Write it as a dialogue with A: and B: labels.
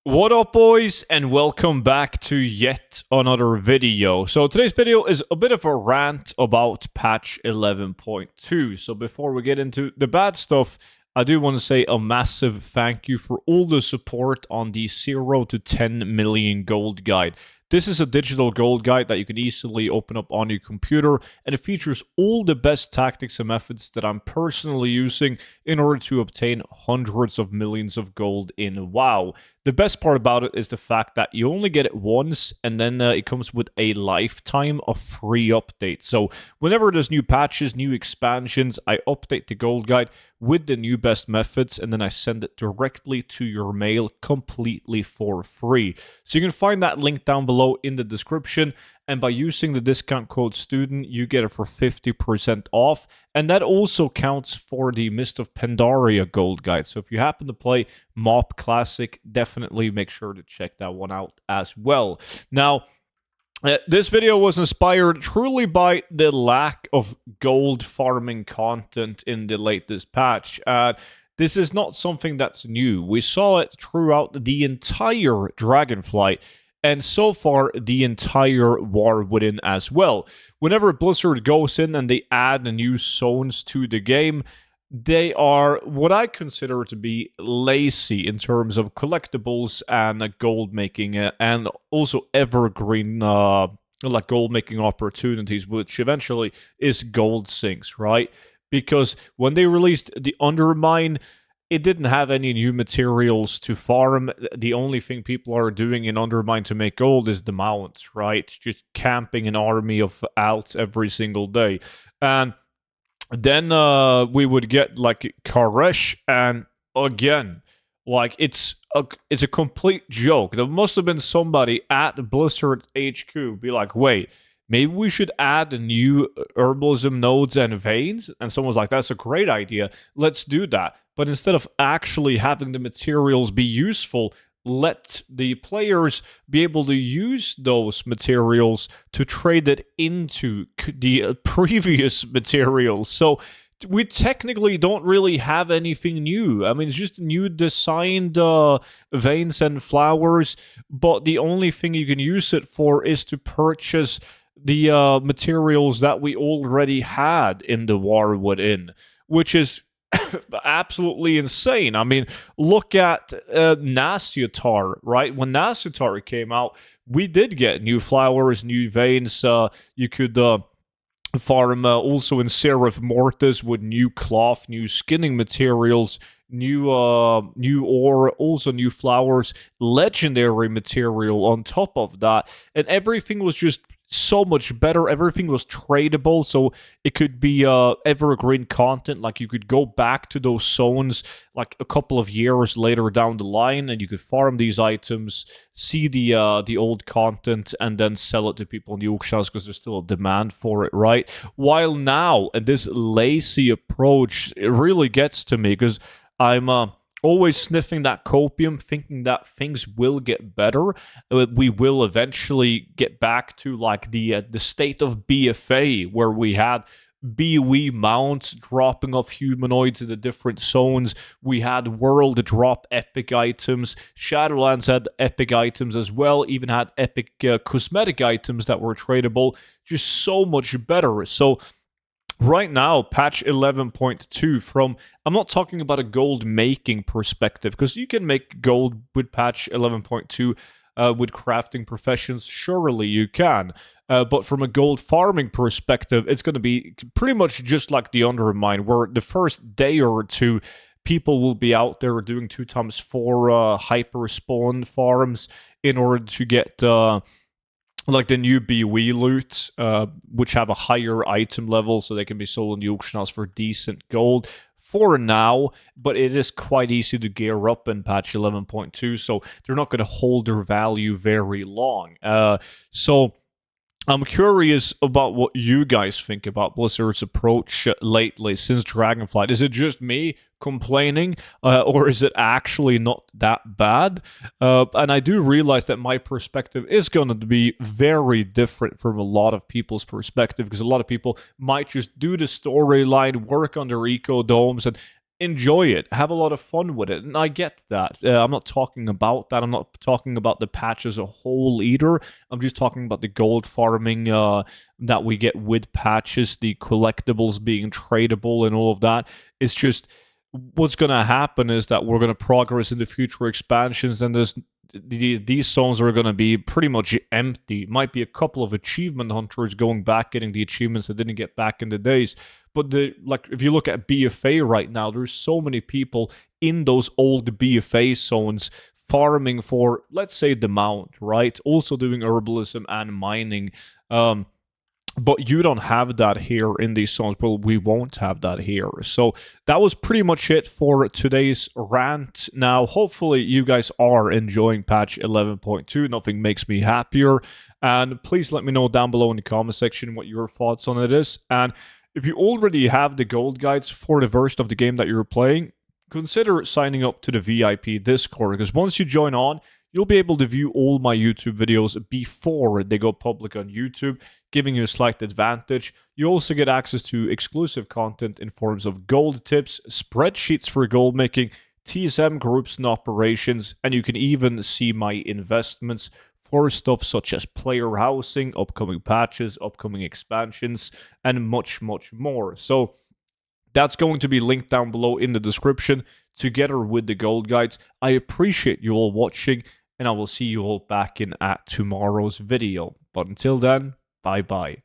A: What up, boys, and welcome back to yet another video. So today's video is a bit of a rant about patch 11.2. So before we get into the bad stuff, I do want to say a massive thank you for all the support on the 0 to 10 million gold guide. This is a digital gold guide that you can easily open up on your computer, and it features all the best tactics and methods that I'm personally using in order to obtain hundreds of millions of gold in WoW. The best part about it is the fact that you only get it once, and then it comes with a lifetime of free updates. So whenever there's new patches, new expansions, I update the gold guide with the new best methods, and then I send it directly to your mail completely for free. So you can find that link down below in the description, and by using the discount code STUDENT, you get it for 50% off, and that also counts for the Mist of Pandaria gold guide. So if you happen to play MoP Classic, definitely make sure to check that one out as well. Now, this video was inspired truly by the lack of gold farming content in the latest patch. This is not something that's new. We saw it throughout the entire Dragonflight, and so far the entire War Within as well. Whenever Blizzard goes in and they add new zones to the game, they are what I consider to be lazy in terms of collectibles and gold making, and also evergreen like gold making opportunities, which eventually is gold sinks, right? Because when they released the Undermine, it didn't have any new materials to farm. The only thing people are doing in Undermine to make gold is the mounts, right? Just camping an army of alts every single day. And then we would get like Karesh, and again, like it's a complete joke. There must have been somebody at Blizzard HQ be like, wait, maybe we should add new herbalism nodes and veins. And someone's like, that's a great idea. Let's do that. But instead of actually having the materials be useful, let the players be able to use those materials to trade it into the previous materials. So we technically don't really have anything new. I mean, it's just new designed veins and flowers, but the only thing you can use it for is to purchase the materials that we already had in the War Within, which is absolutely insane. I mean, look at Nasyatar, right? When Nasyatar came out, we did get new flowers, new veins. You could farm also in Seraph Mortis with new cloth, new skinning materials, new ore, also new flowers, legendary material on top of that, and everything was just so much better. Everything was tradable, so it could be evergreen content. Like you could go back to those zones like a couple of years later down the line, and you could farm these items, see the old content, and then sell it to people in the auctions because there's still a demand for it, right? While now, and this lazy approach, it really gets to me because I'm always sniffing that copium, thinking that things will get better. We will eventually get back to like the state of BFA, where we had BOE mounts dropping off humanoids in the different zones. We had World drop epic items. Shadowlands had epic items as well, even had epic cosmetic items that were tradable. Just so much better. So right now, patch 11.2 from, I'm not talking about a gold making perspective, because you can make gold with patch 11.2 with crafting professions, surely you can. But from a gold farming perspective, it's going to be pretty much just like the Undermine, where the first day or two, people will be out there doing 2x4 hyper spawn farms in order to get like the new BOE loot, which have a higher item level, so they can be sold in the auction house for decent gold for now, but it is quite easy to gear up in patch 11.2, so they're not going to hold their value very long. So I'm curious about what you guys think about Blizzard's approach lately since Dragonflight. Is it just me complaining, or is it actually not that bad? And I do realize that my perspective is going to be very different from a lot of people's perspective, because a lot of people might just do the storyline, work on their eco domes, and enjoy it, have a lot of fun with it. And I get that. I'm not talking about that. I'm not talking about the patch as a whole either. I'm just talking about the gold farming that we get with patches, the collectibles being tradable and all of that. It's just what's going to happen is that we're going to progress in the future expansions, and these zones are going to be pretty much empty. Might be a couple of achievement hunters going back, getting the achievements they didn't get back in the days. But if you look at BFA right now, there's so many people in those old BFA zones farming for, let's say, the mount, right? Also doing herbalism and mining. But you don't have that here in these zones. Well, we won't have that here. So that was pretty much it for today's rant. Now, hopefully you guys are enjoying patch 11.2. Nothing makes me happier. And please let me know down below in the comment section what your thoughts on it is. And if you already have the gold guides for the version of the game that you're playing, consider signing up to the VIP Discord, because once you join on, you'll be able to view all my YouTube videos before they go public on YouTube, giving you a slight advantage. You also get access to exclusive content in forms of gold tips, spreadsheets for gold making, TSM groups and operations, and you can even see my investments for stuff such as player housing, upcoming patches, upcoming expansions, and much, much more. So that's going to be linked down below in the description together with the gold guides. I appreciate you all watching, and I will see you all back in at tomorrow's video. But until then, bye-bye.